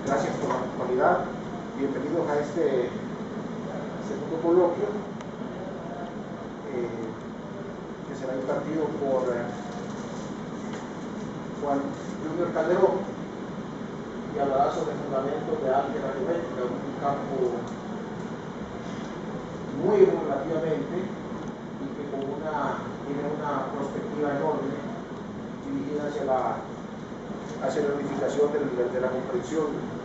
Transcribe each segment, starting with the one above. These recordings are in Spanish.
Gracias por la puntualidad. Bienvenidos a este segundo coloquio que será impartido por Juan Junior Calderón y hablará sobre fundamentos de álgebra geométrica, un campo muy evolutivamente y que tiene una perspectiva enorme dirigida hacia la unificación de la comprensión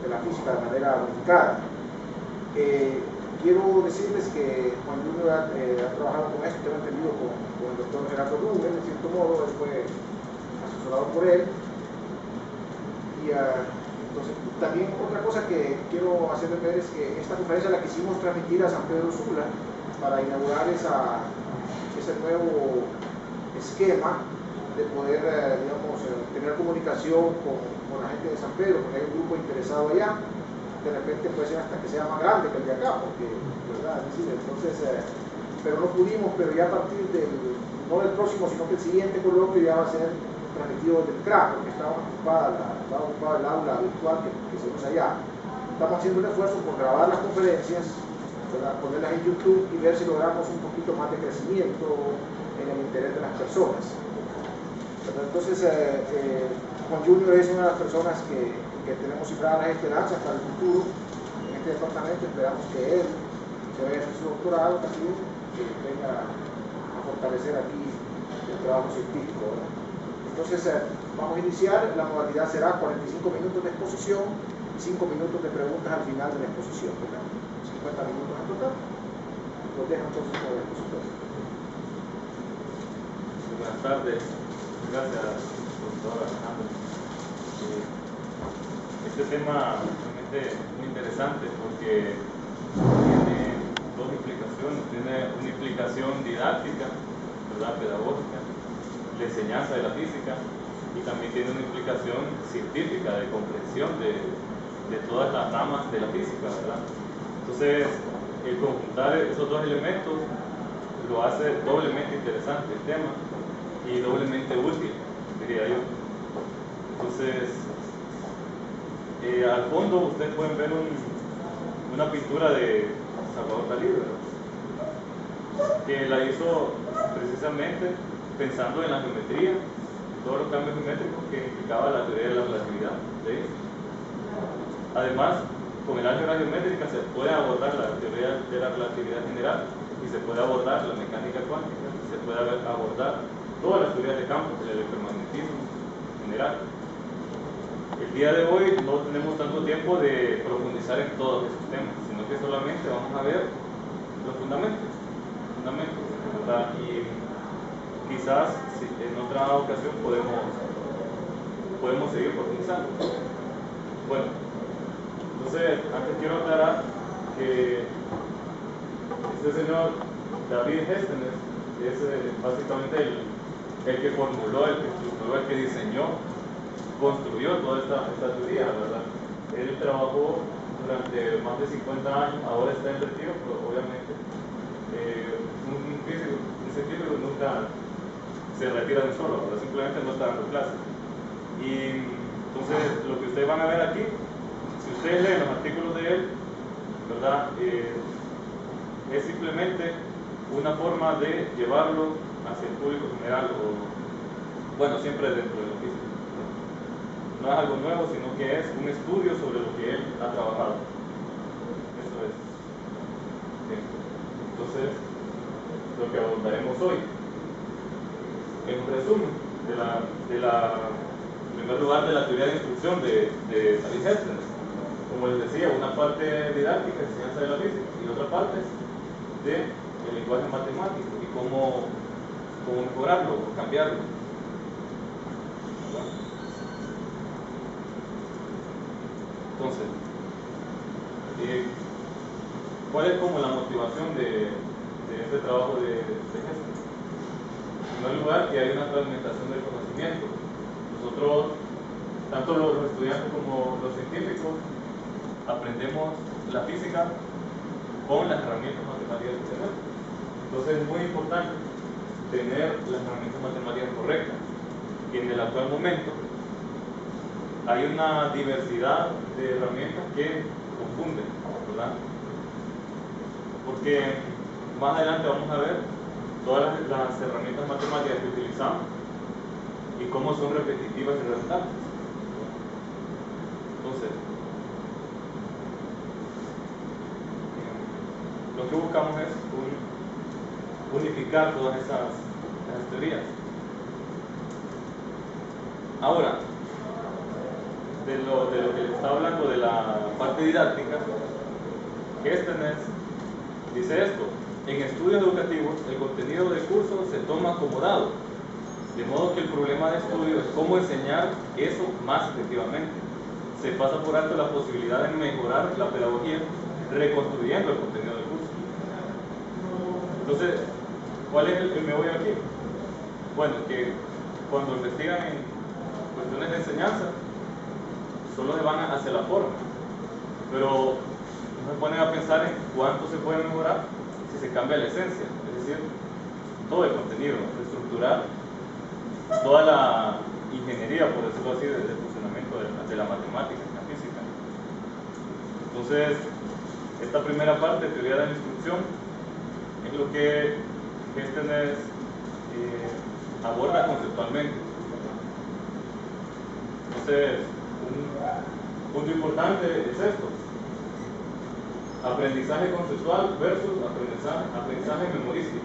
de la física de manera unificada. Quiero decirles que Juan Junior ha trabajado con esto, tengo entendido, con el doctor Gerardo Rubén, de cierto modo, él fue asesorado por él. Y entonces, también otra cosa que quiero hacerles ver es que esta conferencia la quisimos transmitir a San Pedro Sula para inaugurar ese nuevo esquema de poder, digamos, tener comunicación con la gente de San Pedro, porque hay un grupo interesado allá. De repente puede ser hasta que sea más grande que el de acá, porque, ¿verdad? Es decir, entonces, pero no pudimos, pero ya a partir no del próximo, sino que el siguiente coloquio ya va a ser transmitido del CRA, porque estaba ocupada el aula virtual que se usa allá. Estamos haciendo un esfuerzo por grabar las conferencias, ¿verdad? Ponerlas en YouTube y ver si logramos un poquito más de crecimiento en el interés de las personas. Entonces, Juan Junior es una de las personas que tenemos cifradas las esperanzas para el futuro en este departamento. Esperamos que él se vaya a hacer su doctorado también, que venga a fortalecer aquí el trabajo científico, ¿verdad? Entonces, vamos a iniciar. La modalidad será 45 minutos de exposición y 5 minutos de preguntas al final de la exposición, ¿verdad? 50 minutos en total. Los dejo entonces con el expositor. Buenas tardes. Gracias, doctora Alejandro. Este tema es realmente muy interesante porque tiene dos implicaciones. Tiene una implicación didáctica, ¿verdad? Pedagógica, de enseñanza de la física, y también tiene una implicación científica de comprensión de todas las ramas de la física, ¿verdad? Entonces, el conjuntar esos dos elementos lo hace doblemente interesante el tema y doblemente útil, diría yo. Entonces, al fondo ustedes pueden ver una pintura de Salvador Dalí, que la hizo precisamente pensando en la geometría, todos los cambios geométricos que implicaba la teoría de la relatividad, ¿sí? Además, con el álgebra geométrica se puede abordar la teoría de la relatividad general y se puede abordar la mecánica cuántica, se puede abordar todas las teorías de campo, el electromagnetismo general. El día de hoy no tenemos tanto tiempo de profundizar en todos esos temas, sino que solamente vamos a ver los fundamentos, ¿verdad? Y quizás en otra ocasión podemos seguir profundizando. Bueno, entonces antes quiero aclarar que este señor David Hestenes es básicamente el que formuló, el que estructuró, el que diseñó, construyó toda esta teoría, ¿verdad? Él trabajó durante más de 50 años, ahora está en retiro, pero obviamente un físico nunca se retira de un solo, ¿verdad? Simplemente no está dando clases. Y entonces lo que ustedes van a ver aquí, si ustedes leen los artículos de él, ¿verdad? Es simplemente una forma de llevarlo hacia el público general, o bueno, siempre dentro de lo físico. No es algo nuevo, sino que es un estudio sobre lo que él ha trabajado. Eso es. Bien. Entonces, lo que abordaremos hoy, en un resumen en primer lugar, de la teoría de instrucción de David Hestenes. Como les decía, una parte didáctica, enseñanza de la física, y otra parte del lenguaje matemático y cómo mejorarlo o cambiarlo. Entonces, ¿cuál es como la motivación de este trabajo de Hestenes? En primer lugar, que hay una fragmentación del conocimiento. Nosotros, tanto los estudiantes como los científicos, aprendemos la física con las herramientas matemáticas que tenemos. Entonces es muy importante tener las herramientas matemáticas correctas. Y en el actual momento, hay una diversidad de herramientas que confunden, ¿verdad? Porque más adelante vamos a ver todas las herramientas matemáticas que utilizamos y cómo son repetitivas y redundantes. Entonces, lo que buscamos es unificar todas esas teorías. Ahora, de lo que les estaba hablando de la parte didáctica, Géstenes dice esto: en estudios educativos el contenido del curso se toma como dado, de modo que el problema de estudio es cómo enseñar eso más efectivamente. Se pasa por alto la posibilidad de mejorar la pedagogía reconstruyendo el contenido del curso. Entonces, ¿cuál es el meollo aquí? Bueno, que cuando investigan en cuestiones de enseñanza, solo se van hacia la forma, pero no se ponen a pensar en cuánto se puede mejorar si se cambia la esencia, es decir, todo el contenido, estructurar toda la ingeniería, por decirlo así, del funcionamiento de la matemática y la física. Entonces, esta primera parte, teoría de la instrucción, es lo que Géstenes aborda conceptualmente. Entonces, un punto importante es esto: aprendizaje conceptual versus aprendizaje memorístico.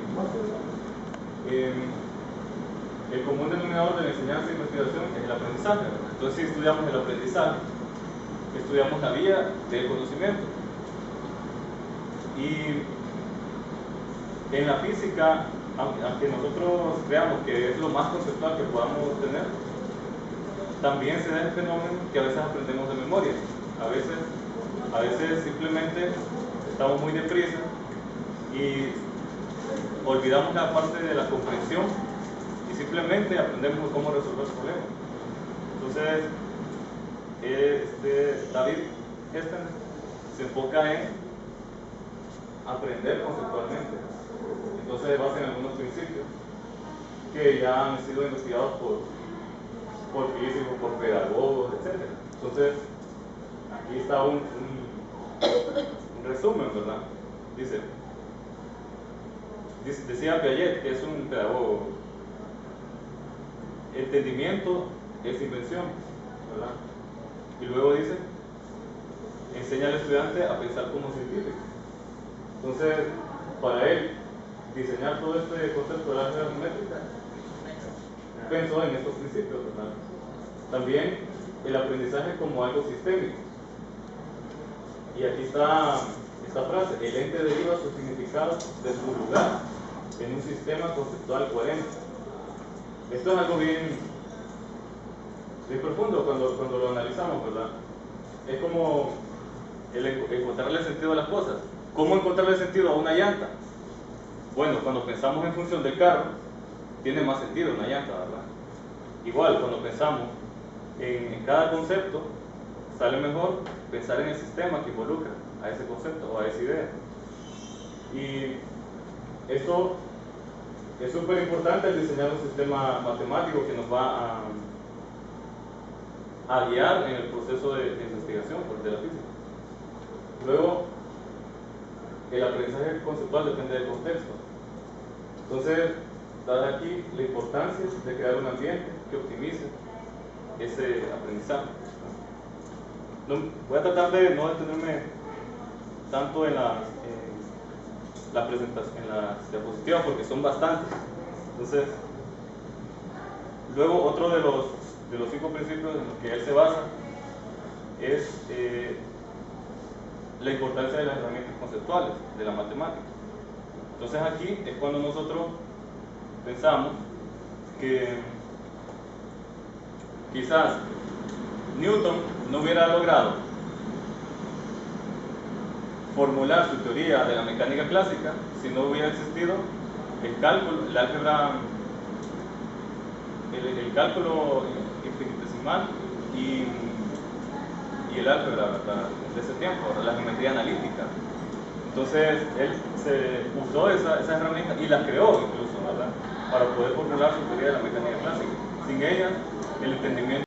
El común denominador de la enseñanza e investigación es el aprendizaje. Entonces, si estudiamos el aprendizaje, estudiamos la vía del conocimiento. Y en la física, aunque nosotros creamos que es lo más conceptual que podamos tener, también se da el fenómeno que a veces aprendemos de memoria. A veces simplemente estamos muy deprisa y olvidamos la parte de la comprensión y simplemente aprendemos cómo resolver el problema. Entonces, David Géstenes se enfoca en aprender conceptualmente. Entonces se basa en algunos principios que ya han sido investigados por físicos, por pedagogos, etc. Entonces, aquí está un resumen, ¿verdad? Decía Piaget, que es un pedagogo: entendimiento es invención, ¿verdad? Y luego dice: enseña al estudiante a pensar como científico. Entonces, para él, diseñar todo este concepto de la álgebra geométrica, pensó en estos principios, ¿verdad? También el aprendizaje como algo sistémico. Y aquí está esta frase: el ente deriva su significado de su lugar en un sistema conceptual coherente. Esto es algo bien profundo cuando lo analizamos, ¿verdad? Es como encontrarle sentido a las cosas. ¿Cómo encontrarle sentido a una llanta? Bueno, cuando pensamos en función del carro, tiene más sentido una llanta, ¿verdad? Igual, cuando pensamos en cada concepto, sale mejor pensar en el sistema que involucra a ese concepto o a esa idea. Y esto es súper importante, el diseñar un sistema matemático que nos va a guiar en el proceso de investigación de la física. Luego, el aprendizaje conceptual depende del contexto. Entonces, dada aquí la importancia de crear un ambiente que optimice ese aprendizaje. Voy a tratar de no detenerme tanto en las diapositivas porque son bastantes. Entonces, luego otro de los 5 principios en los que él se basa es la importancia de las herramientas conceptuales de la matemática. Entonces aquí es cuando nosotros pensamos que quizás Newton no hubiera logrado formular su teoría de la mecánica clásica si no hubiera existido el cálculo, el álgebra, el cálculo infinitesimal y el álgebra, ¿verdad?, de ese tiempo, la geometría analítica. Entonces él se usó esas herramientas y las creó incluso, ¿verdad?, para poder formular su teoría de la mecánica clásica. Sin ella, el entendimiento